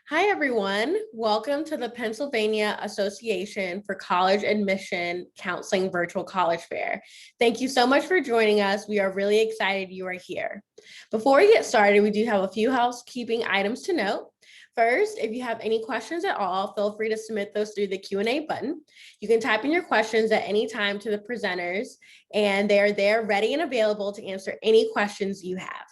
Hi, everyone. Welcome to the Pennsylvania Association for College Admission Counseling Virtual College Fair. Thank you so much for joining us. We are really excited you are here. Before we get started, we do have a few housekeeping items to note. First, if you have any questions at all, feel free to submit those through the Q&A button. You can type in your questions at any time to the presenters, and they are there ready and available to answer any questions you have.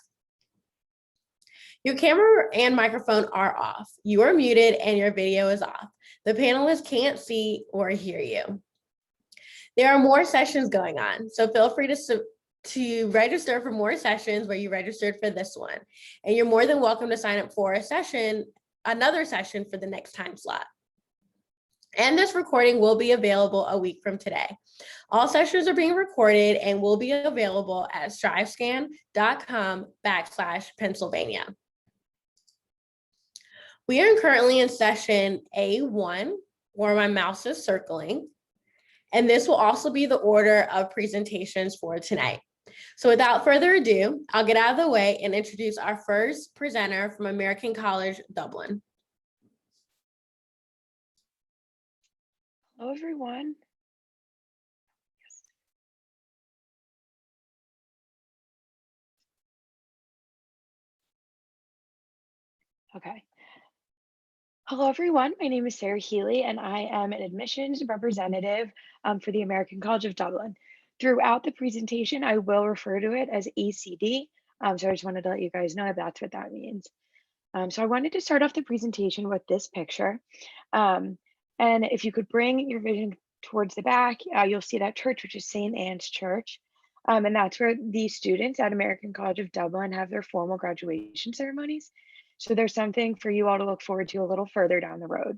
Your camera and microphone are off. You are muted and your video is off. The panelists can't see or hear you. There are more sessions going on, so feel free to register for more sessions where you registered for this one. And you're more than welcome to sign up for another session for the next time slot. And this recording will be available a week from today. All sessions are being recorded and will be available at strivescan.com/Pennsylvania. We are currently in session A1, where my mouse is circling, and this will also be the order of presentations for tonight. So without further ado, I'll get out of the way and introduce our first presenter from American College, Dublin. Hello, everyone. Okay. Hello, everyone. My name is Sarah Healy, and I am an admissions representative for the American College of Dublin. Throughout the presentation, I will refer to it as AACD. So I just wanted to let you guys know that's what that means. So I wanted to start off the presentation with this picture. And if you could bring your vision towards the back, you'll see that church, which is St. Anne's Church. And that's where the students at American College of Dublin have their formal graduation ceremonies. So there's something for you all to look forward to a little further down the road.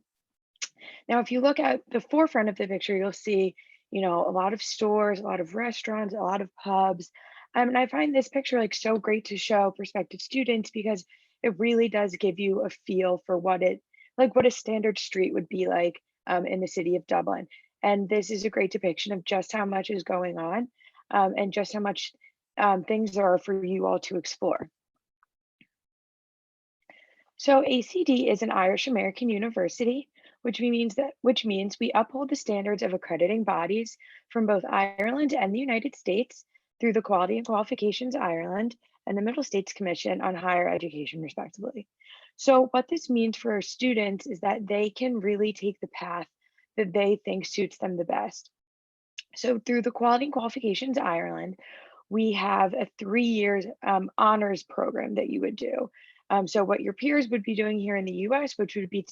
Now, if you look at the forefront of the picture, you'll see, a lot of stores, a lot of restaurants, a lot of pubs. And I find this picture so great to show prospective students because it really does give you a feel for what a standard street would be like in the city of Dublin. And this is a great depiction of just how much is going on and just how much things are for you all to explore. So ACD is an Irish American university, which means we uphold the standards of accrediting bodies from both Ireland and the United States through the Quality and Qualifications Ireland and the Middle States Commission on Higher Education, respectively. So what this means for our students is that they can really take the path that they think suits them the best. So through the Quality and Qualifications Ireland, we have a 3-year honors program that you would do. So what your peers would be doing here in the US, which would be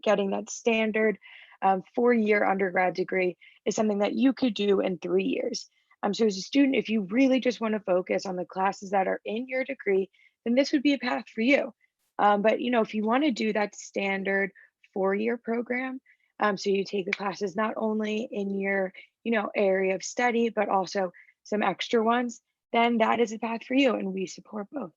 getting that standard 4-year undergrad degree, is something that you could do in 3 years. So as a student, if you really just want to focus on the classes that are in your degree, then this would be a path for you. But if you want to do that standard 4-year program, so you take the classes not only in your area of study, but also some extra ones, then that is a path for you, and we support both.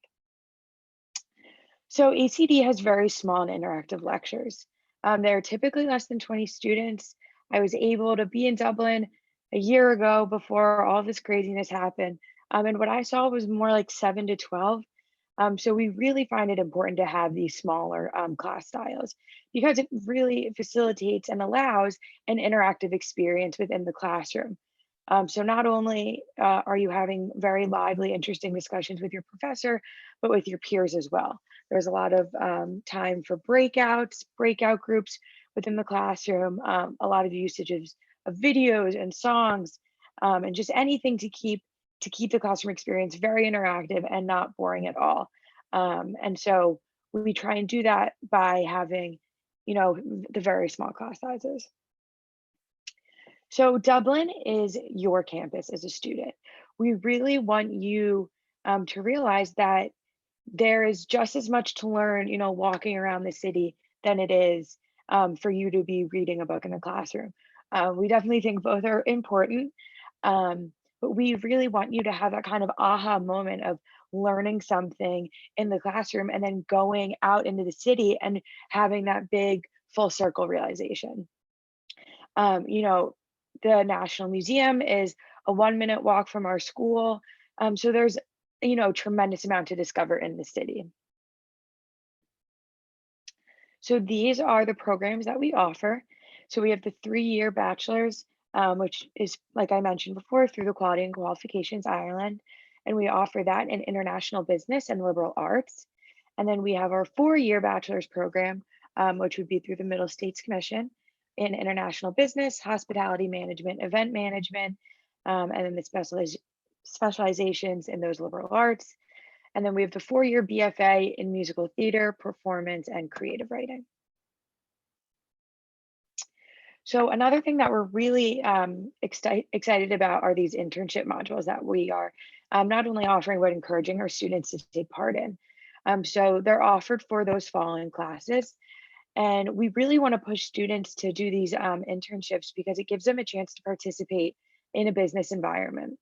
So ACD has very small and interactive lectures. There are typically less than 20 students. I was able to be in Dublin a year ago before all this craziness happened. And what I saw was more like 7 to 12. So we really find it important to have these smaller class styles because it really facilitates and allows an interactive experience within the classroom. So not only are you having very lively, interesting discussions with your professor, but with your peers as well. There's a lot of time for breakout groups within the classroom, a lot of usage of videos and songs, and just anything to keep the classroom experience very interactive and not boring at all. And so we try and do that by having, the very small class sizes. So Dublin is your campus as a student. We really want you to realize that there is just as much to learn, walking around the city than it is for you to be reading a book in a classroom. We definitely think both are important, but we really want you to have that kind of aha moment of learning something in the classroom and then going out into the city and having that big full circle realization. The National Museum is a 1-minute walk from our school. So there's, tremendous amount to discover in the city. So these are the programs that we offer. So we have the 3-year bachelor's, which is, like I mentioned before, through the Quality and Qualifications Ireland. And we offer that in international business and liberal arts. And then we have our 4-year bachelor's program, which would be through the Middle States Commission in international business, hospitality management, event management, and then the specializations in those liberal arts. And then we have the 4-year BFA in musical theater, performance, and creative writing. So another thing that we're really excited about are these internship modules that we are not only offering, but encouraging our students to take part in. So they're offered for those following classes. And we really want to push students to do these internships because it gives them a chance to participate in a business environment.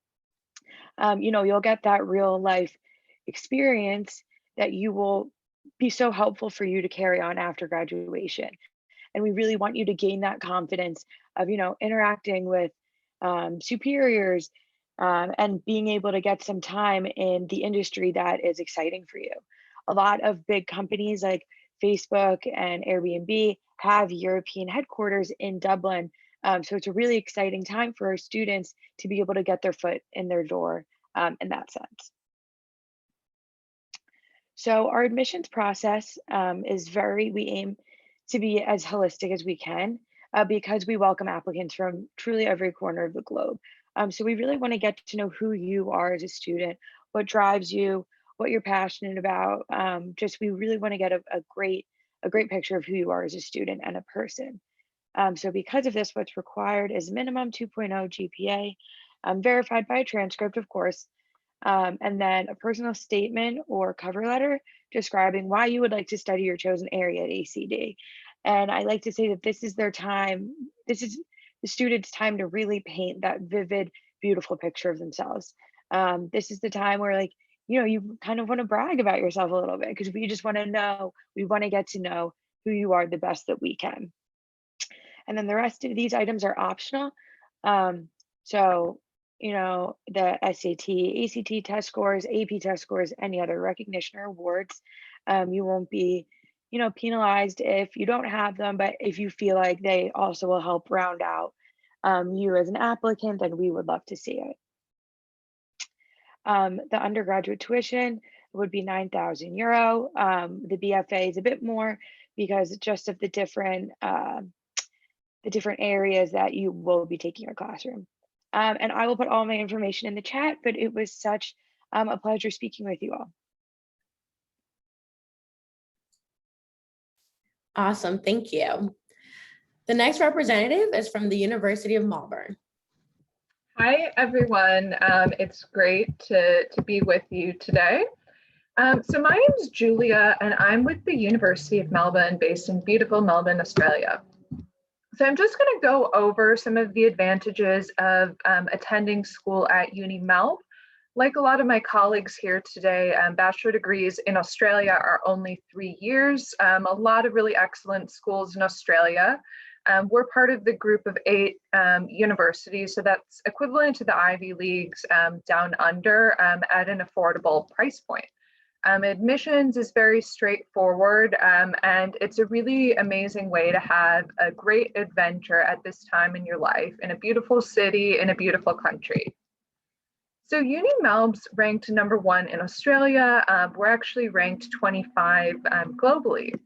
You'll get that real life experience that you will be so helpful for you to carry on after graduation. And we really want you to gain that confidence of, interacting with superiors and being able to get some time in the industry that is exciting for you. A lot of big companies like Facebook and Airbnb have European headquarters in Dublin. So it's a really exciting time for our students to be able to get their foot in their door in that sense. So our admissions process we aim to be as holistic as we can because we welcome applicants from truly every corner of the globe. So we really want to get to know who you are as a student, what drives you, what you're passionate about. We really want to get a great picture of who you are as a student and a person. So because of this, what's required is minimum 2.0 GPA, verified by a transcript, of course, and then a personal statement or cover letter describing why you would like to study your chosen area at ACD. And I like to say that this is their time, this is the students' time to really paint that vivid, beautiful picture of themselves. This is the time where you kind of want to brag about yourself a little bit because we just want to know, we want to get to know who you are the best that we can. And then the rest of these items are optional. So the SAT, ACT test scores, AP test scores, any other recognition or awards. You won't be, penalized if you don't have them, but if you feel like they also will help round out you as an applicant, then we would love to see it. The undergraduate tuition would be €9,000. The BFA is a bit more because just of the different areas that you will be taking your classroom. And I will put all my information in the chat, but it was such a pleasure speaking with you all. Awesome, thank you. The next representative is from the University of Melbourne. Hi, everyone. It's great to be with you today. So my name is Julia, and I'm with the University of Melbourne, based in beautiful Melbourne, Australia. So I'm just going to go over some of the advantages of attending school at Uni Mel. Like a lot of my colleagues here today, bachelor degrees in Australia are only 3 years. A lot of really excellent schools in Australia. We're part of the group of 8 universities, so that's equivalent to the Ivy Leagues down under at an affordable price point. Admissions is very straightforward, and it's a really amazing way to have a great adventure at this time in your life in a beautiful city, in a beautiful country. So Uni Melb's ranked #1 in Australia. We're actually ranked 25 globally.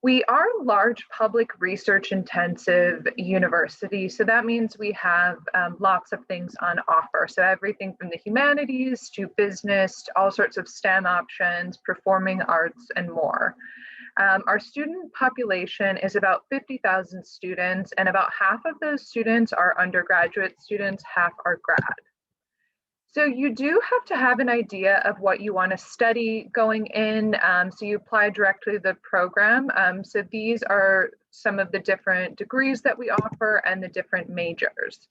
We are a large public research intensive university, so that means we have lots of things on offer. So everything from the humanities to business, to all sorts of STEM options, performing arts, and more. Our student population is about 50,000 students, and about half of those students are undergraduate students, half are grad. So you do have to have an idea of what you want to study going in. So you apply directly to the program. So these are some of the different degrees that we offer and the different majors.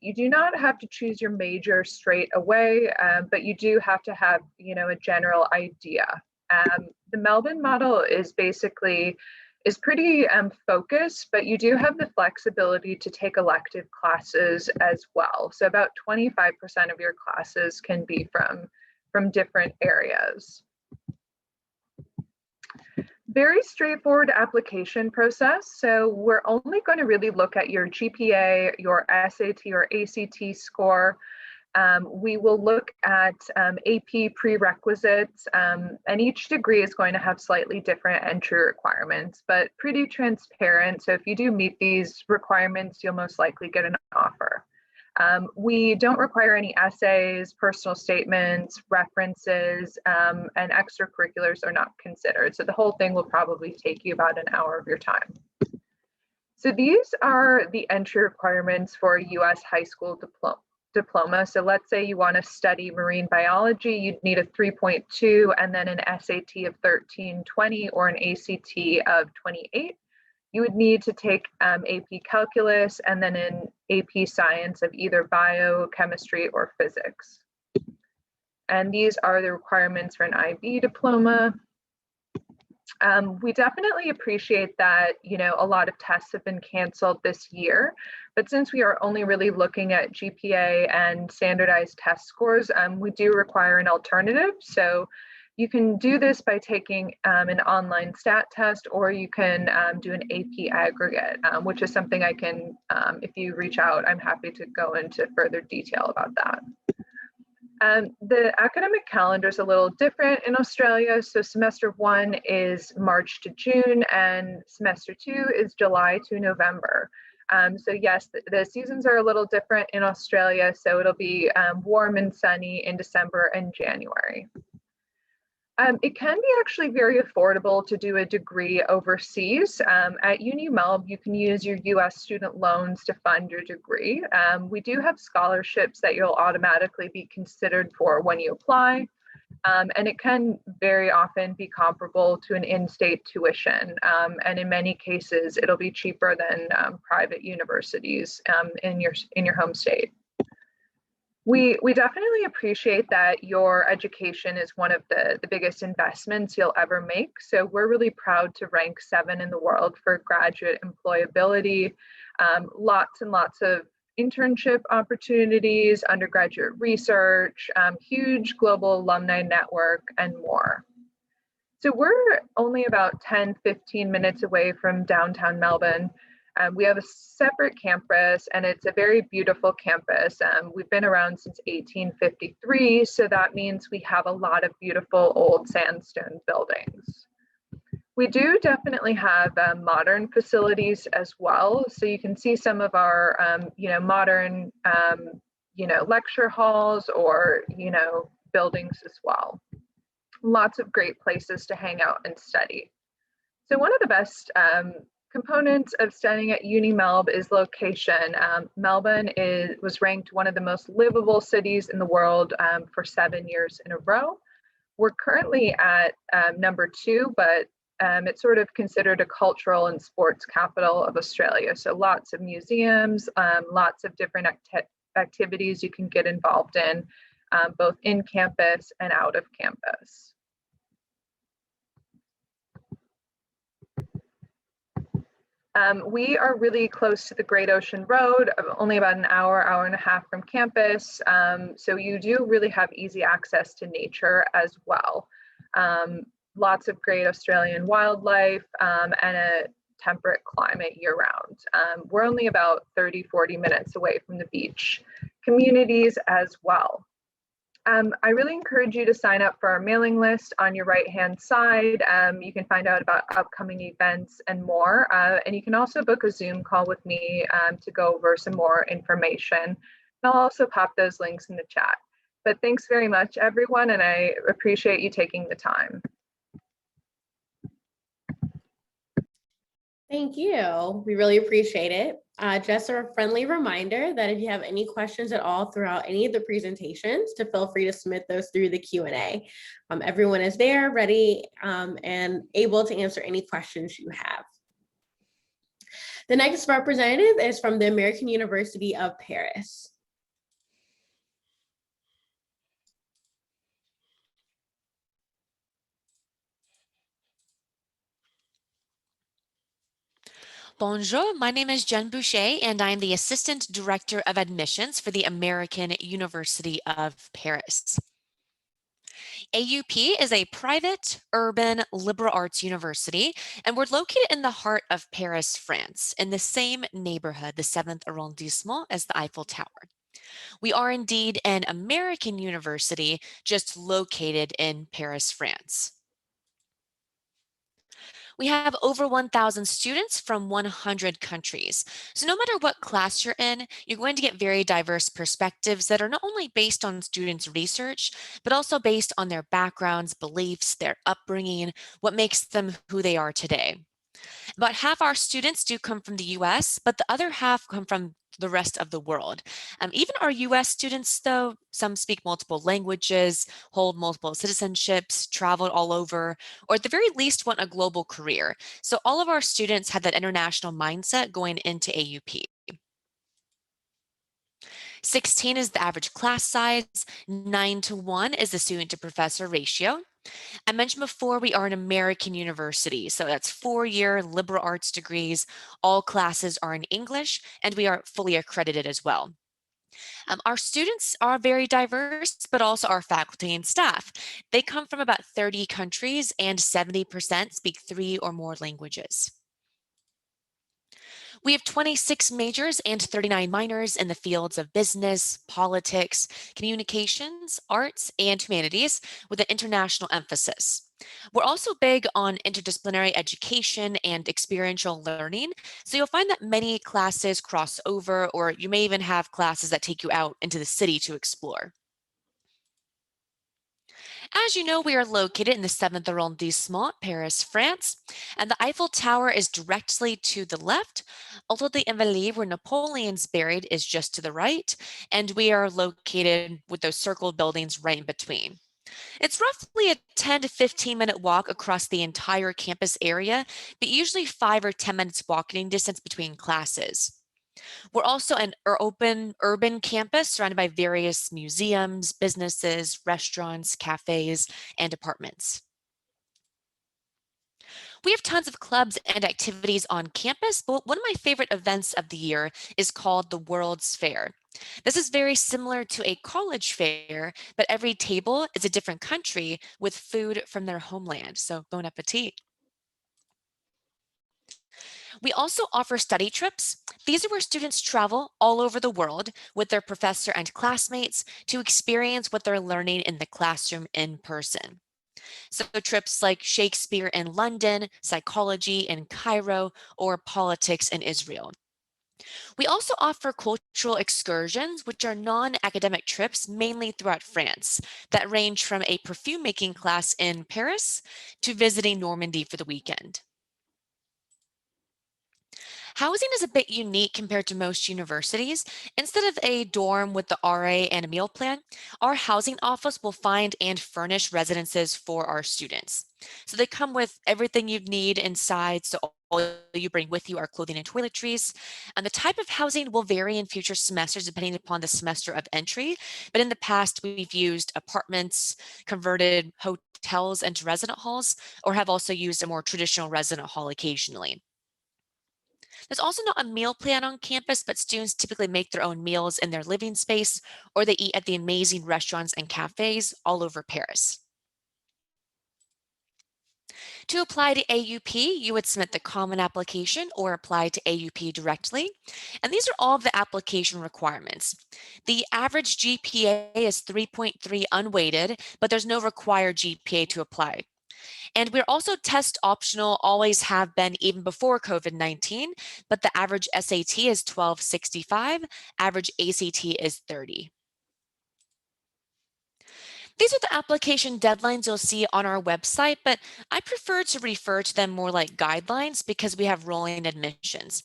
You do not have to choose your major straight away, but you do have to have, a general idea. The Melbourne model is pretty focused, but you do have the flexibility to take elective classes as well. So about 25% of your classes can be from different areas. Very straightforward application process. So we're only going to really look at your GPA, your SAT or ACT score. We will look at AP prerequisites, and each degree is going to have slightly different entry requirements, but pretty transparent. So if you do meet these requirements, you'll most likely get an offer. We don't require any essays, personal statements, references, and extracurriculars are not considered. So the whole thing will probably take you about an hour of your time. So these are the entry requirements for a US high school diploma. So let's say you want to study marine biology, you'd need a 3.2 and then an SAT of 1320 or an ACT of 28. You would need to take AP calculus and then an AP science of either bio, chemistry, or physics. And these are the requirements for an IB diploma. We definitely appreciate that, a lot of tests have been canceled this year, but since we are only really looking at GPA and standardized test scores, we do require an alternative. So you can do this by taking an online stat test, or you can do an AP aggregate, which is something I can, if you reach out, I'm happy to go into further detail about that. The academic calendar is a little different in Australia. So semester 1 is March to June and semester 2 is July to November. So yes, the seasons are a little different in Australia. So it'll be warm and sunny in December and January. It can be actually very affordable to do a degree overseas. At Uni Melb, you can use your US student loans to fund your degree. We do have scholarships that you'll automatically be considered for when you apply. And it can very often be comparable to an in-state tuition. And in many cases, it'll be cheaper than private universities in your home state. We definitely appreciate that your education is one of the biggest investments you'll ever make. So we're really proud to rank 7 in the world for graduate employability, lots and lots of internship opportunities, undergraduate research, huge global alumni network, and more. So we're only about 10-15 minutes away from downtown Melbourne. We have a separate campus, and it's a very beautiful campus. We've been around since 1853, so that means we have a lot of beautiful old sandstone buildings. We do definitely have modern facilities as well. So you can see some of our, modern, lecture halls or, buildings as well. Lots of great places to hang out and study. So one of the best components of studying at Uni Melb is location. Melbourne was ranked one of the most livable cities in the world for 7 years in a row. We're currently at number 2, but it's sort of considered a cultural and sports capital of Australia. So lots of museums, lots of different activities you can get involved in, both in campus and out of campus. We are really close to the Great Ocean Road, only about an hour and a half from campus. So you do really have easy access to nature as well. Lots of great Australian wildlife and a temperate climate year round. We're only about 30-40 minutes away from the beach communities as well. I really encourage you to sign up for our mailing list on your right-hand side. You can find out about upcoming events and more. And you can also book a Zoom call with me to go over some more information. And I'll also pop those links in the chat. But thanks very much, everyone, and I appreciate you taking the time. Thank you. We really appreciate it. Just a friendly reminder that if you have any questions at all throughout any of the presentations, to feel free to submit those through the Q&A. Everyone is there, ready, and able to answer any questions you have. The next representative is from the American University of Paris. Bonjour, my name is Jen Boucher, and I'm the Assistant Director of Admissions for the American University of Paris. AUP is a private, urban, liberal arts university, and we're located in the heart of Paris, France, in the same neighborhood, the 7th arrondissement, as the Eiffel Tower. We are indeed an American university, just located in Paris, France. We have over 1,000 students from 100 countries. So no matter what class you're in, you're going to get very diverse perspectives that are not only based on students' research, but also based on their backgrounds, beliefs, their upbringing, what makes them who they are today. About half our students do come from the US, but the other half come from the rest of the world. Even our US students, though, some speak multiple languages, hold multiple citizenships, traveled all over, or at the very least want a global career. So all of our students have that international mindset going into AUP. 16 is the average class size, 9:1 is the student to professor ratio. I mentioned before we are an American university, so that's 4-year liberal arts degrees. All classes are in English, and we are fully accredited as well. Our students are very diverse, but also our faculty and staff. They come from about 30 countries, and 70% speak 3 or more languages. We have 26 majors and 39 minors in the fields of business, politics, communications, arts, and humanities with an international emphasis. We're also big on interdisciplinary education and experiential learning, so you'll find that many classes cross over, or you may even have classes that take you out into the city to explore. As you know, we are located in the 7th arrondissement, Paris, France, and the Eiffel Tower is directly to the left, although the Invalides, where Napoleon's buried, is just to the right, and we are located with those circled buildings right in between. It's roughly a 10 to 15-minute walk across the entire campus area, but usually 5 or 10 minutes walking distance between classes. We're also an open urban campus surrounded by various museums, businesses, restaurants, cafes, and apartments. We have tons of clubs and activities on campus, but one of my favorite events of the year is called the World's Fair. This is very similar to a college fair, but every table is a different country with food from their homeland. So bon appetit. We also offer study trips. These are where students travel all over the world with their professor and classmates to experience what they're learning in the classroom in person. So trips like Shakespeare in London, psychology in Cairo, or politics in Israel. We also offer cultural excursions, which are non-academic trips mainly throughout France that range from a perfume making class in Paris to visiting Normandy for the weekend. Housing is a bit unique compared to most universities. Instead of a dorm with the RA and a meal plan, our housing office will find and furnish residences for our students. So they come with everything you need inside, so all you bring with you are clothing and toiletries. And the type of housing will vary in future semesters depending upon the semester of entry. But in the past, we've used apartments, converted hotels into resident halls, or have also used a more traditional resident hall occasionally. There's also not a meal plan on campus, but students typically make their own meals in their living space, or they eat at the amazing restaurants and cafes all over Paris. To apply to AUP, you would submit the common application or apply to AUP directly. And these are all of the application requirements. The average GPA is 3.3 unweighted, but there's no required GPA to apply. And we're also test optional, always have been even before COVID-19, but the average SAT is 1265, average ACT is 30. These are the application deadlines you'll see on our website, but I prefer to refer to them more like guidelines because we have rolling admissions.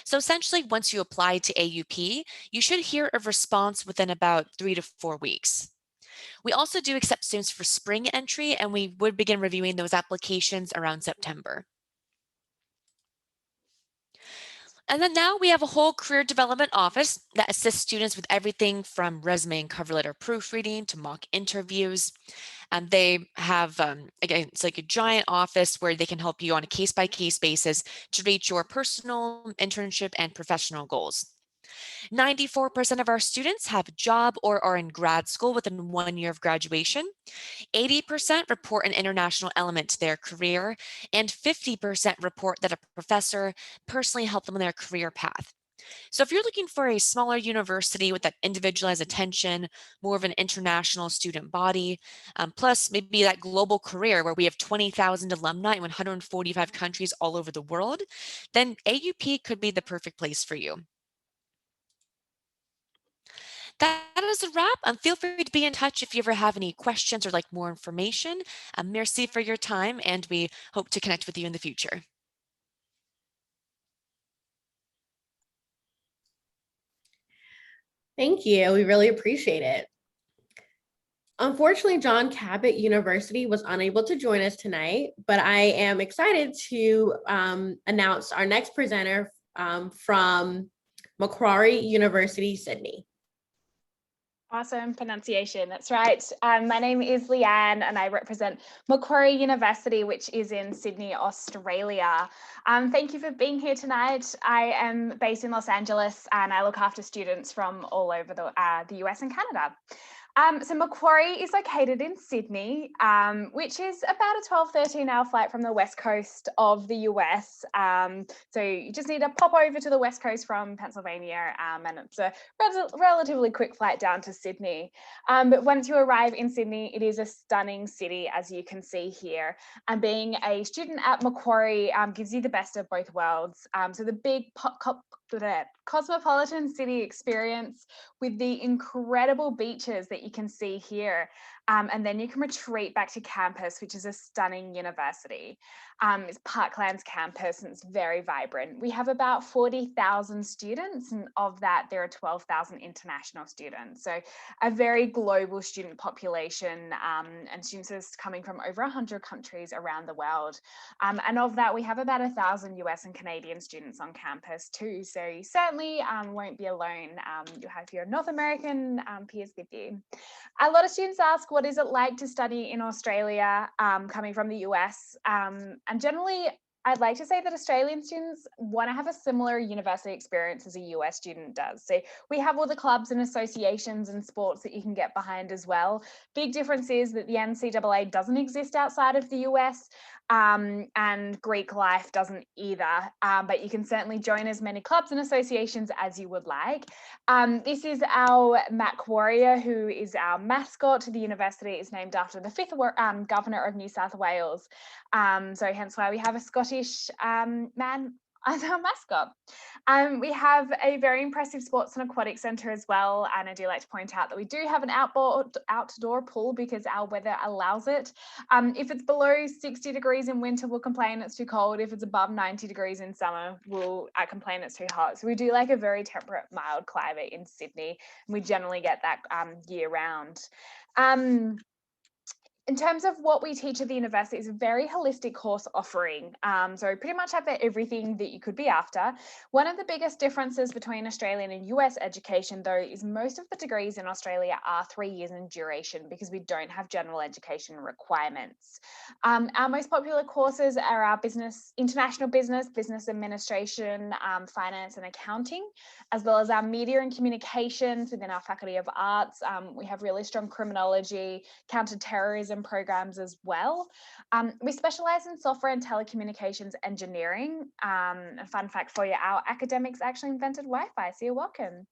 So essentially, once you apply to AUP, you should hear a response within about 3 to 4 weeks. We also do accept students for spring entry, and we would begin reviewing those applications around September. And then now we have a whole career development office that assists students with everything from resume and cover letter proofreading to mock interviews. And they have, again, it's like a giant office where they can help you on a case-by-case basis to reach your personal, internship, and professional goals. 94% of our students have a job or are in grad school within 1 year of graduation. 80% report an international element to their career, and 50% report that a professor personally helped them in their career path. So if you're looking for a smaller university with that individualized attention, more of an international student body, plus maybe that global career where we have 20,000 alumni in 145 countries all over the world, then AUP could be the perfect place for you. That is a wrap. Feel free to be in touch if you ever have any questions or like more information. Merci for your time, and we hope to connect with you in the future. Thank you. We really appreciate it. Unfortunately, John Cabot University was unable to join us tonight, but I am excited to announce our next presenter from Macquarie University, Sydney. Awesome pronunciation. That's right. My name is Leanne and I represent Macquarie University, which is in Sydney, Australia. Thank you for being here tonight. I am based in Los Angeles and I look after students from all over the US and Canada. So Macquarie is located in Sydney, which is about a 12-13 hour flight from the west coast of the US. So you just need to pop over to the west coast from Pennsylvania, and it's a relatively quick flight down to Sydney. But once you arrive in Sydney, it is a stunning city, as you can see here. And being a student at Macquarie gives you the best of both worlds. So the big cosmopolitan city experience with the incredible beaches that you can see here. And then you can retreat back to campus, which is a stunning university. It's Parkland's campus and it's very vibrant. We have about 40,000 students, and of that, there are 12,000 international students. So a very global student population, and students are coming from over 100 countries around the world. And of that, we have about 1,000 US and Canadian students on campus too. So you certainly won't be alone. You'll have your North American peers with you. A lot of students ask, what is it like to study in Australia, coming from the US? And generally, I'd like to say that Australian students want to have a similar university experience as a US student does. So we have all the clubs and associations and sports that you can get behind as well. Big difference is that the NCAA doesn't exist outside of the US. And Greek life doesn't either, but you can certainly join as many clubs and associations as you would like. This is our Mac Warrior, who is our mascot. The university is named after the 5th governor of New South Wales. So hence why we have a Scottish man as our mascot. We have a very impressive sports and aquatic centre as well, and I do like to point out that we do have an outdoor pool because our weather allows it. If it's below 60 degrees in winter, we'll complain it's too cold. If it's above 90 degrees in summer, we'll complain it's too hot. So we do like a very temperate, mild climate in Sydney, and we generally get that year round. In terms of what we teach at the university, it's a very holistic course offering. So pretty much have everything that you could be after. One of the biggest differences between Australian and US education, though, is most of the degrees in Australia are 3 years in duration because we don't have general education requirements. Our most popular courses are our international business, business administration, finance and accounting, as well as our media and communications within our Faculty of Arts. We have really strong criminology, counterterrorism programs as well. We specialize in software and telecommunications engineering. A fun fact for you, our academics actually invented Wi-Fi, so you're welcome.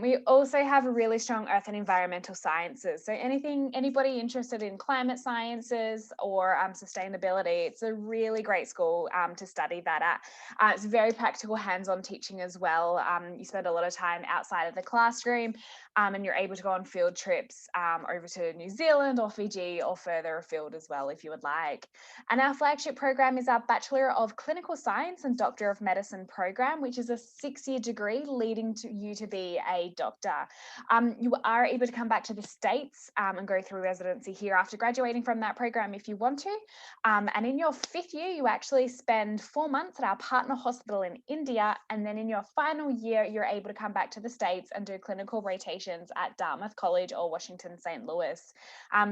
We also have a really strong earth and environmental sciences. So anybody interested in climate sciences or sustainability, it's a really great school to study that at. It's very practical, hands-on teaching as well. You spend a lot of time outside of the classroom, and you're able to go on field trips over to New Zealand or Fiji or further afield as well if you would like. And our flagship program is our Bachelor of Clinical Science and Doctor of Medicine program, which is a 6-year degree leading to you to be a doctor. You are able to come back to the States and go through residency here after graduating from that program if you want to. And in your 5th year, you actually spend 4 months at our partner hospital in India. And then in your final year, you're able to come back to the States and do clinical rotations at Dartmouth College or Washington St. Louis.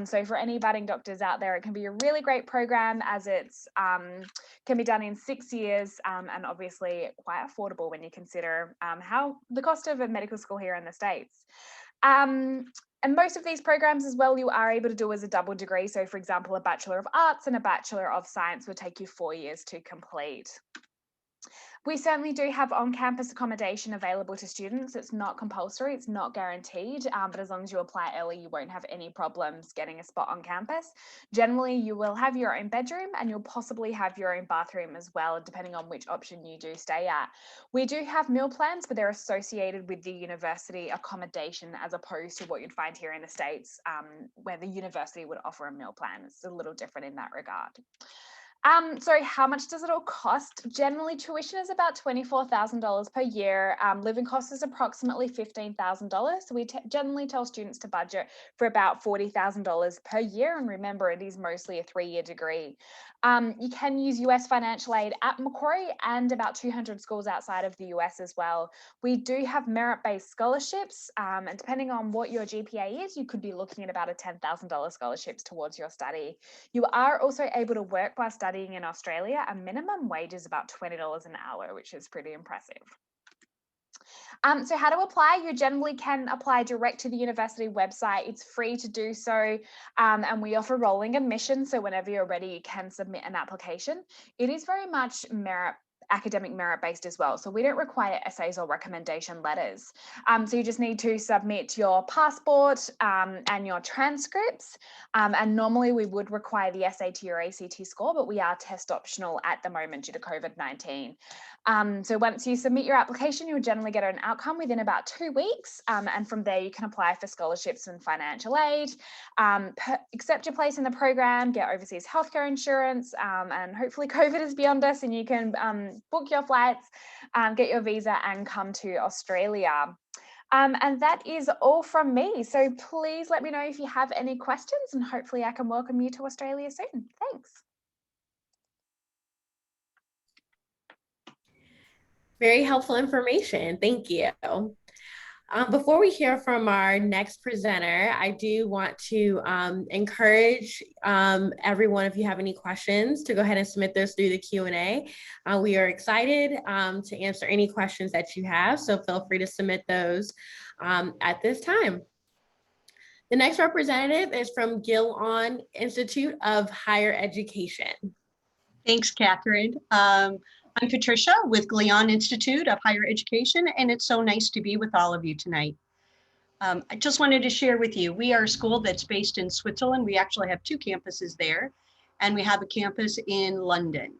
So for any budding doctors out there, it can be a really great program as it's can be done in 6 years and obviously quite affordable when you consider how the cost of a medical school here in the States. And most of these programs as well, you are able to do as a double degree. So for example, a Bachelor of Arts and a Bachelor of Science will take you 4 years to complete. We certainly do have on-campus accommodation available to students. It's not compulsory, it's not guaranteed, but as long as you apply early, you won't have any problems getting a spot on campus. Generally, you will have your own bedroom and you'll possibly have your own bathroom as well, depending on which option you do stay at. We do have meal plans, but they're associated with the university accommodation as opposed to what you'd find here in the States, where the university would offer a meal plan. It's a little different in that regard. So how much does it all cost? Generally, tuition is about $24,000 per year. Living costs is approximately $15,000. So we generally tell students to budget for about $40,000 per year. And remember, it is mostly a 3-year degree. You can use US financial aid at Macquarie and about 200 schools outside of the US as well. We do have merit-based scholarships, and depending on what your GPA is, you could be looking at about a $10,000 scholarships towards your study. You are also able to work while studying in Australia. A minimum wage is about $20 an hour, which is pretty impressive. So how to apply? You generally can apply direct to the university website. It's free to do so, and we offer rolling admission. So whenever you're ready, you can submit an application. It is very much academic merit based as well. So we don't require essays or recommendation letters. So you just need to submit your passport and your transcripts. And normally we would require the SAT or ACT score, but we are test optional at the moment due to COVID-19. So once you submit your application, you'll generally get an outcome within about 2 weeks. And from there, you can apply for scholarships and financial aid, accept your place in the program, get overseas healthcare insurance, and hopefully COVID is beyond us and you can book your flights, get your visa and come to Australia. And that is all from me. So please let me know if you have any questions and hopefully I can welcome you to Australia soon. Thanks. Very helpful information. Thank you. Before we hear from our next presenter, I do want to encourage everyone, if you have any questions, to go ahead and submit those through the Q&A. We are excited to answer any questions that you have, so feel free to submit those at this time. The next representative is from Glion Institute of Higher Education. Thanks, Catherine. I'm Patricia with Glion Institute of Higher Education, and it's so nice to be with all of you tonight. I just wanted to share with you, we are a school that's based in Switzerland. We actually have 2 campuses there, and we have a campus in London.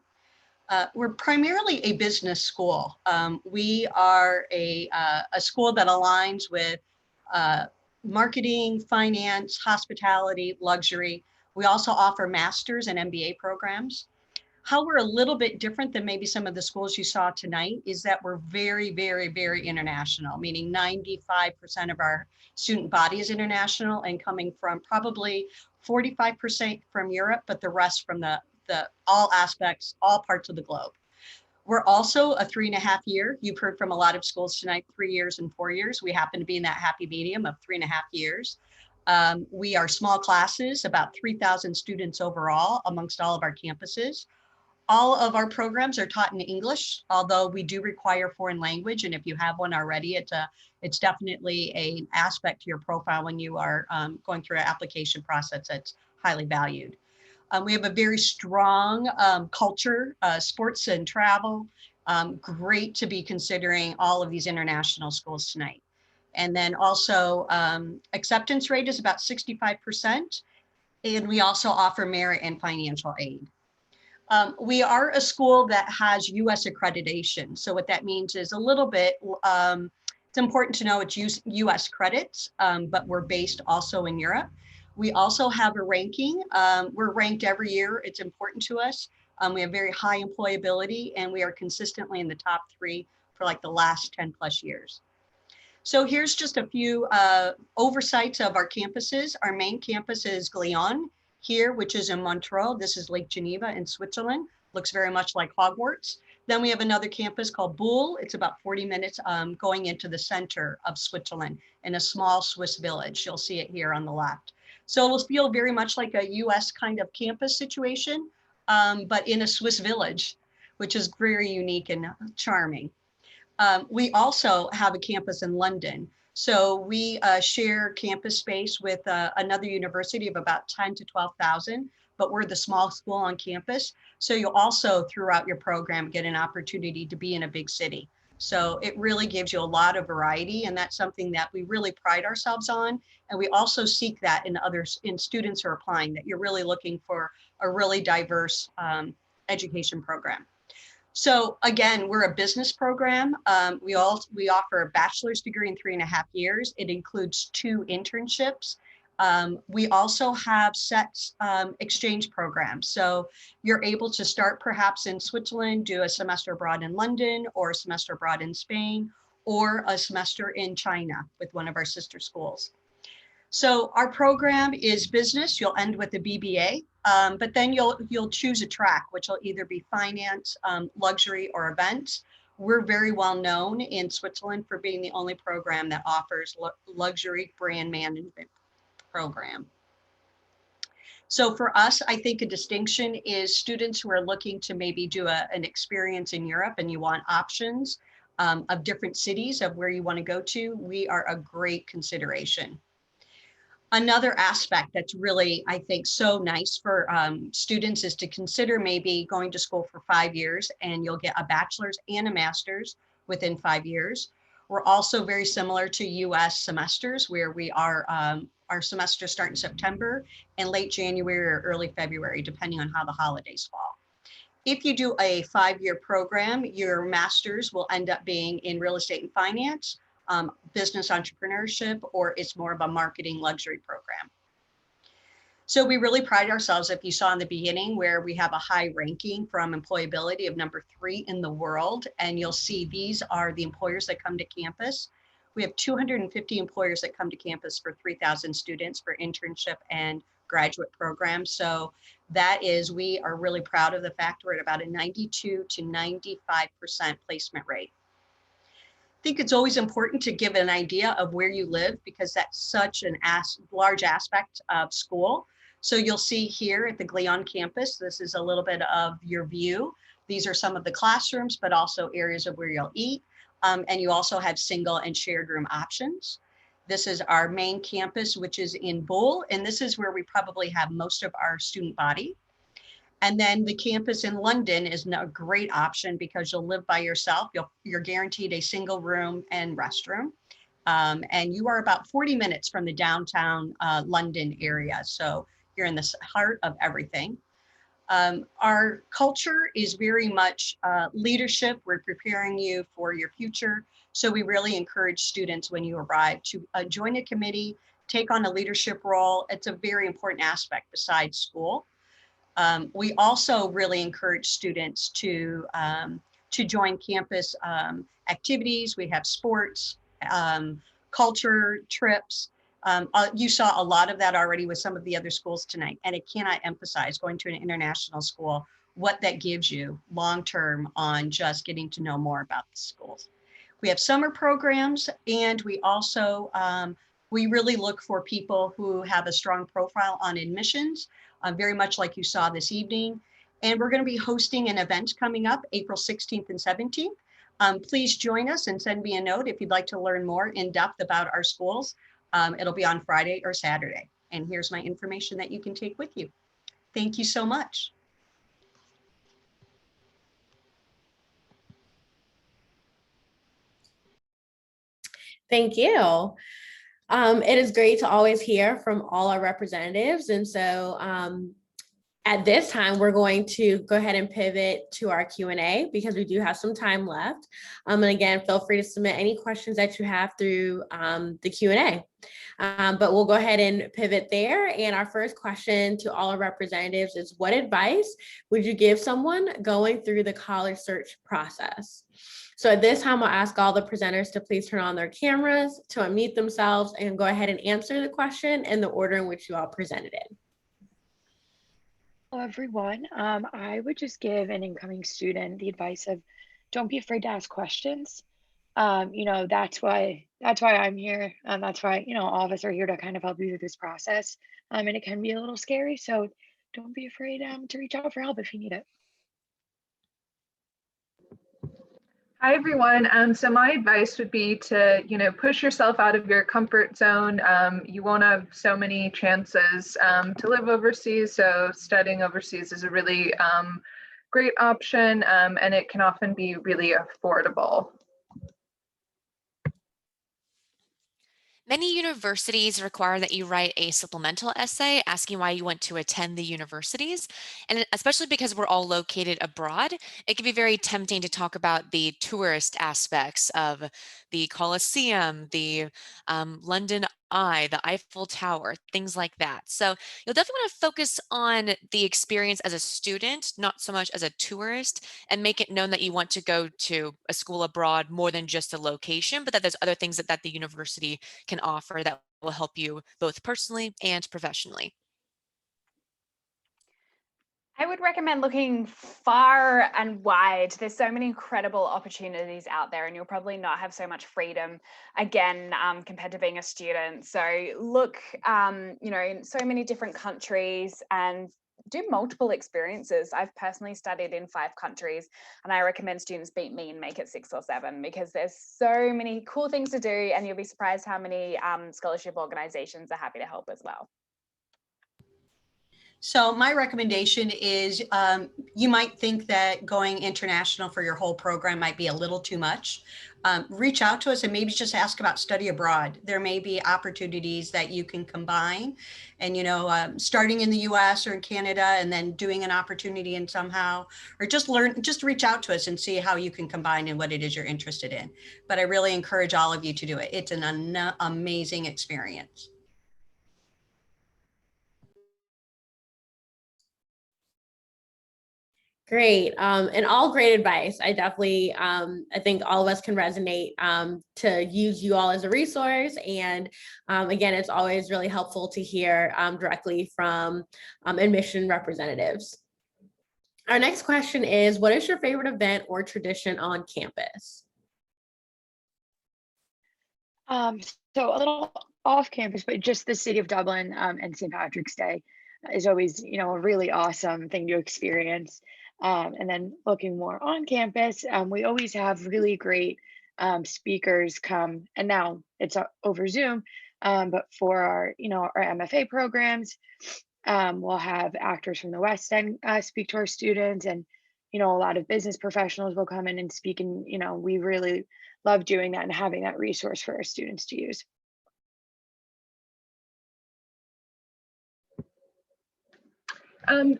We're primarily a business school. We are a school that aligns with marketing, finance, hospitality, luxury. We also offer master's and MBA programs. How we're a little bit different than maybe some of the schools you saw tonight is that we're very, very, very international, meaning 95% of our student body is international and coming from probably 45% from Europe, but the rest from the all aspects, all parts of the globe. We're also a 3.5 year. You've heard from a lot of schools tonight, 3 years and 4 years. We happen to be in that happy medium of 3.5 years. We are small classes, about 3,000 students overall amongst all of our campuses. All of our programs are taught in English, although we do require foreign language. And if you have one already, it's definitely an aspect to your profile when you are going through an application process that's highly valued. We have a very strong culture, sports and travel. Great to be considering all of these international schools tonight. And then also acceptance rate is about 65%. And we also offer merit and financial aid. We are a school that has US accreditation. So what that means is a little bit, it's important to know it's US credits, but we're based also in Europe. We also have a ranking. We're ranked every year. It's important to us. We have very high employability and we are consistently in the top 3 for like the last 10 plus years. So here's just a few oversights of our campuses. Our main campus is Glion here, which is in Montreux. This is Lake Geneva in Switzerland. Looks very much like Hogwarts. Then we have another campus called Buhl. It's about 40 minutes going into the center of Switzerland in a small Swiss village. You'll see it here on the left. So it'll feel very much like a US kind of campus situation, but in a Swiss village, which is very unique and charming. We also have a campus in London. So we share campus space with another university of about 10 to 12,000, but we're the small school on campus. So you'll also throughout your program get an opportunity to be in a big city. So it really gives you a lot of variety, and that's something that we really pride ourselves on. And we also seek that in others, in students who are applying, that you're really looking for a really diverse education program. So again, we're a business program. We offer a bachelor's degree in 3.5 years. It includes 2 internships. We also have set exchange programs. So you're able to start perhaps in Switzerland, do a semester abroad in London, or a semester abroad in Spain, or a semester in China with one of our sister schools. So our program is business. You'll end with a BBA, but then you'll choose a track, which will either be finance, luxury, or events. We're very well known in Switzerland for being the only program that offers luxury brand management program. So for us, I think a distinction is students who are looking to maybe do an experience in Europe and you want options of different cities of where you want to go to, we are a great consideration. Another aspect that's really, I think, so nice for students is to consider maybe going to school for 5 years and you'll get a bachelor's and a master's within 5 years. We're also very similar to US semesters where we are, our semesters start in September and late January or early February, depending on how the holidays fall. If you do a 5-year program, your master's will end up being in real estate and finance, business entrepreneurship, or it's more of a marketing luxury program. So we really pride ourselves, if you saw in the beginning, where we have a high ranking from employability of number 3 in the world. And you'll see these are the employers that come to campus. We have 250 employers that come to campus for 3,000 students for internship and graduate programs. So that is, we are really proud of the fact we're at about a 92 to 95% placement rate. I think it's always important to give an idea of where you live because that's such an large aspect of school. So you'll see here at the Glion campus, this is a little bit of your view. These are some of the classrooms, but also areas of where you'll eat. And you also have single and shared room options. This is our main campus, which is in Bull, and this is where we probably have most of our student body. And then the campus in London is a great option because you'll live by yourself. You're guaranteed a single room and restroom. And you are about 40 minutes from the downtown London area. So you're in the heart of everything. Our culture is very much leadership. We're preparing you for your future. So we really encourage students when you arrive to join a committee, take on a leadership role. It's a very important aspect besides school. We also really encourage students to join campus activities. We have sports, culture, trips. You saw a lot of that already with some of the other schools tonight, and I cannot emphasize going to an international school, what that gives you long-term on just getting to know more about the schools. We have summer programs, and we also, we really look for people who have a strong profile on admissions, very much like you saw this evening. And we're going to be hosting an event coming up April 16th and 17th. Please join us and send me a note if you'd like to learn more in depth about our schools. It'll be on Friday or Saturday. And here's my information that you can take with you. Thank you so much. Thank you. It is great to always hear from all our representatives. And so at this time, we're going to go ahead and pivot to our Q&A because we do have some time left. And again, feel free to submit any questions that you have through the Q&A. But we'll go ahead and pivot there. And our first question to all our representatives is, what advice would you give someone going through the college search process? So at this time, I'll ask all the presenters to please turn on their cameras, to unmute themselves, and go ahead and answer the question in the order in which you all presented it. Hello, everyone. I would just give an incoming student the advice of don't be afraid to ask questions. That's why I'm here. And that's why, all of us are here to kind of help you through this process. And it can be a little scary. So don't be afraid to reach out for help if you need it. Hi, everyone. So my advice would be to, push yourself out of your comfort zone. You won't have so many chances to live overseas. So studying overseas is a really great option, and it can often be really affordable. Many universities require that you write a supplemental essay asking why you want to attend the universities. And especially because we're all located abroad, it can be very tempting to talk about the tourist aspects of the Colosseum, the London Eye, the Eiffel Tower, things like that. So you'll definitely want to focus on the experience as a student, not so much as a tourist, and make it known that you want to go to a school abroad more than just a location, but that there's other things that the university can offer that will help you both personally and professionally. I would recommend looking far and wide. There's so many incredible opportunities out there, and you'll probably not have so much freedom again compared to being a student. So look, in so many different countries and do multiple experiences. I've personally studied in 5 countries, and I recommend students beat me and make it 6 or 7 because there's so many cool things to do, and you'll be surprised how many scholarship organizations are happy to help as well. So my recommendation is you might think that going international for your whole program might be a little too much. Reach out to us and maybe just ask about study abroad. There may be opportunities that you can combine and, starting in the US or in Canada and then doing an opportunity in somehow, or just reach out to us and see how you can combine and what it is you're interested in. But I really encourage all of you to do it. It's an amazing experience. Great. And all great advice. I definitely, I think all of us can resonate to use you all as a resource. And again, it's always really helpful to hear directly from admission representatives. Our next question is, what is your favorite event or tradition on campus? So a little off campus, but just the city of Dublin and St. Patrick's Day is always, a really awesome thing to experience. And then looking more on campus, we always have really great speakers come, and now it's over Zoom, but for our MFA programs, we'll have actors from the West End speak to our students, and a lot of business professionals will come in and speak, and we really love doing that and having that resource for our students to use.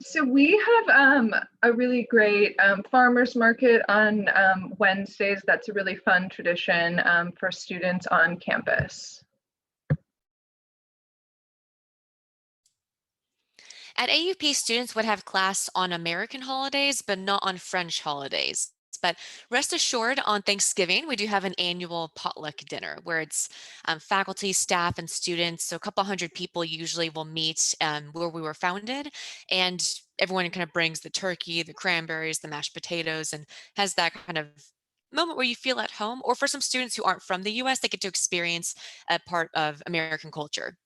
So we have a really great farmers market on Wednesdays. That's a really fun tradition for students on campus. At AUP, students would have class on American holidays, but not on French holidays. But rest assured, on Thanksgiving, we do have an annual potluck dinner where it's faculty, staff, and students. So a couple hundred people usually will meet where we were founded. And everyone kind of brings the turkey, the cranberries, the mashed potatoes, and has that kind of moment where you feel at home. Or for some students who aren't from the US, they get to experience a part of American culture.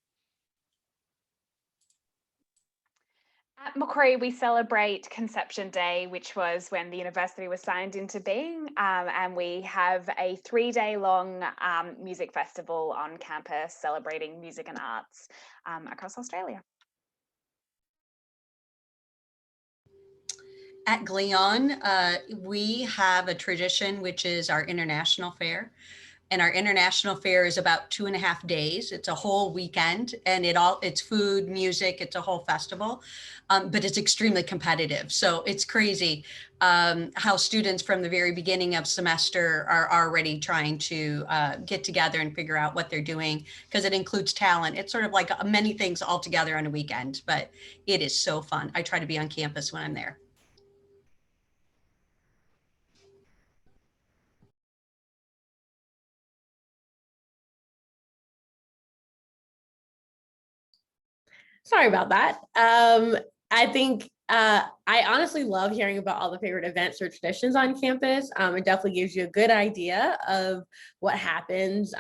At Macquarie, we celebrate Conception Day, which was when the university was signed into being, and we have a 3-day-long music festival on campus celebrating music and arts across Australia. At Glion, we have a tradition, which is our international fair. And our international fair is about 2.5 days. It's a whole weekend, and it's food, music, it's a whole festival, but it's extremely competitive. So it's crazy how students from the very beginning of semester are already trying to get together and figure out what they're doing, because it includes talent. It's sort of like many things all together on a weekend, but it is so fun. I try to be on campus when I'm there. Sorry about that. I think I honestly love hearing about all the favorite events or traditions on campus. It definitely gives you a good idea of what happens.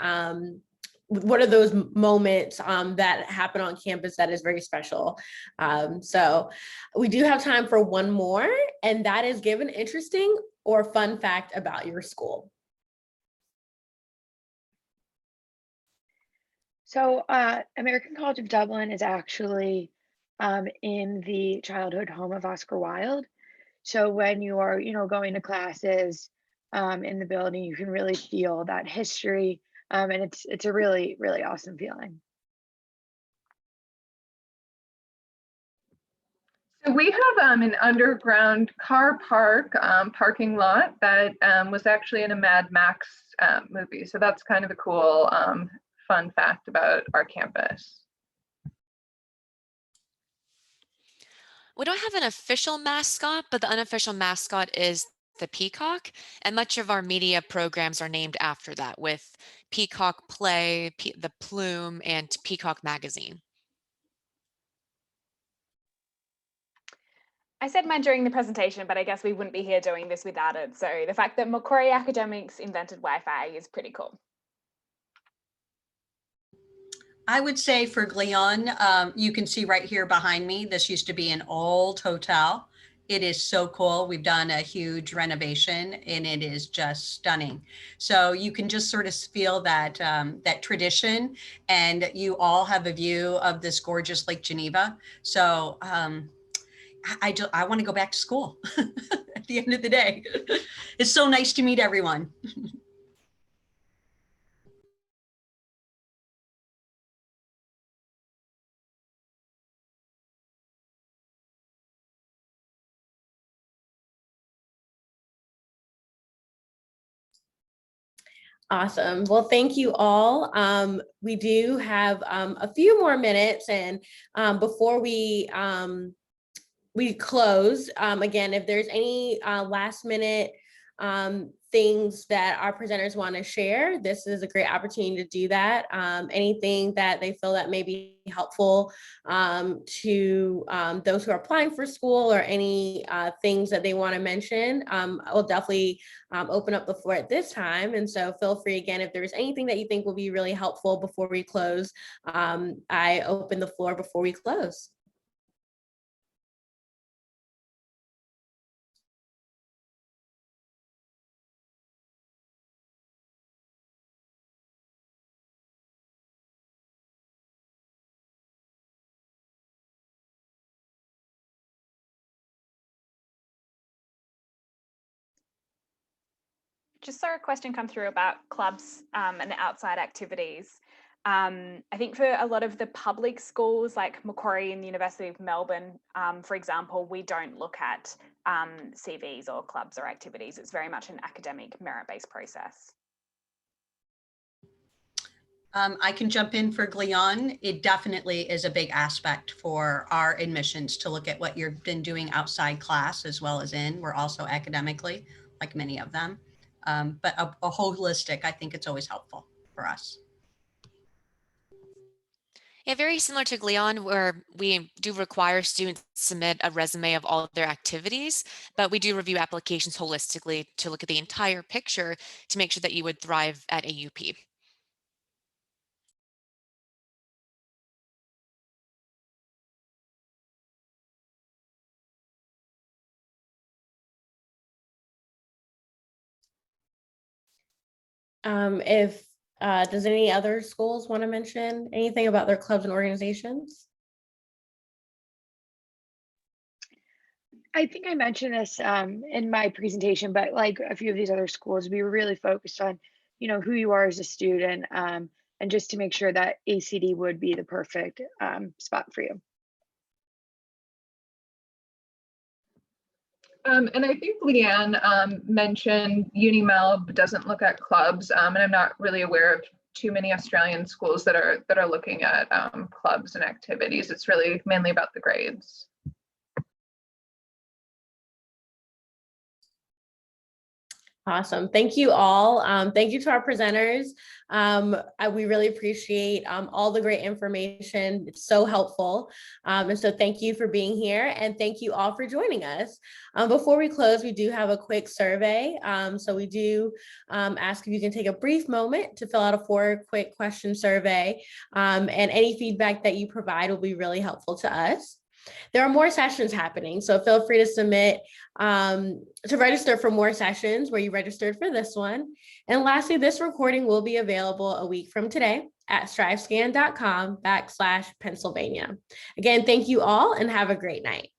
What are those moments that happen on campus that is very special? So we do have time for one more, and that is give an interesting or fun fact about your school. So American College of Dublin is actually in the childhood home of Oscar Wilde. So when you are, going to classes in the building, you can really feel that history, and it's a really, really awesome feeling. So we have an underground car parking lot that was actually in a Mad Max movie. So that's kind of a cool fun fact about our campus. We don't have an official mascot, but the unofficial mascot is the peacock, and much of our media programs are named after that, with Peacock Play, the Plume, and Peacock Magazine. I said mine during the presentation, but I guess we wouldn't be here doing this without it. So the fact that Macquarie academics invented Wi-Fi is pretty cool. I would say for Glion, you can see right here behind me, this used to be an old hotel. It is so cool. We've done a huge renovation and it is just stunning. So you can just sort of feel that, that tradition, and you all have a view of this gorgeous Lake Geneva. So I want to go back to school at the end of the day. It's so nice to meet everyone. Awesome. Well, thank you all. We do have a few more minutes, and before we close, again, if there's any last minute things that our presenters want to share, this is a great opportunity to do that. Anything that they feel that may be helpful to those who are applying for school, or any things that they want to mention, I'll definitely open up the floor at this time. And so feel free, again, if there's anything that you think will be really helpful before we close, I open the floor before we close. Just saw a question come through about clubs and outside activities. I think for a lot of the public schools like Macquarie and the University of Melbourne, for example, we don't look at CVs or clubs or activities. It's very much an academic merit-based process. I can jump in for Glion. It definitely is a big aspect for our admissions to look at what you've been doing outside class as well as in. We're also academically, like many of them. But a holistic, I think it's always helpful for us. Yeah, very similar to Glion, where we do require students to submit a resume of all of their activities, but we do review applications holistically to look at the entire picture to make sure that you would thrive at AUP. If does any other schools want to mention anything about their clubs and organizations? I think I mentioned this in my presentation, but like a few of these other schools, we were really focused on, who you are as a student, and just to make sure that ACD would be the perfect spot for you. And I think Leanne mentioned UniMelb doesn't look at clubs, and I'm not really aware of too many Australian schools that are looking at clubs and activities. It's really mainly about the grades. Awesome. Thank you all. Thank you to our presenters. We really appreciate all the great information. It's so helpful. And so thank you for being here, and thank you all for joining us. Before we close, we do have a quick survey. So we do ask if you can take a brief moment to fill out a 4 quick question survey, and any feedback that you provide will be really helpful to us. There are more sessions happening, so feel free to submit to register for more sessions where you registered for this one. And lastly, this recording will be available a week from today at strivescan.com/Pennsylvania. Again, thank you all and have a great night.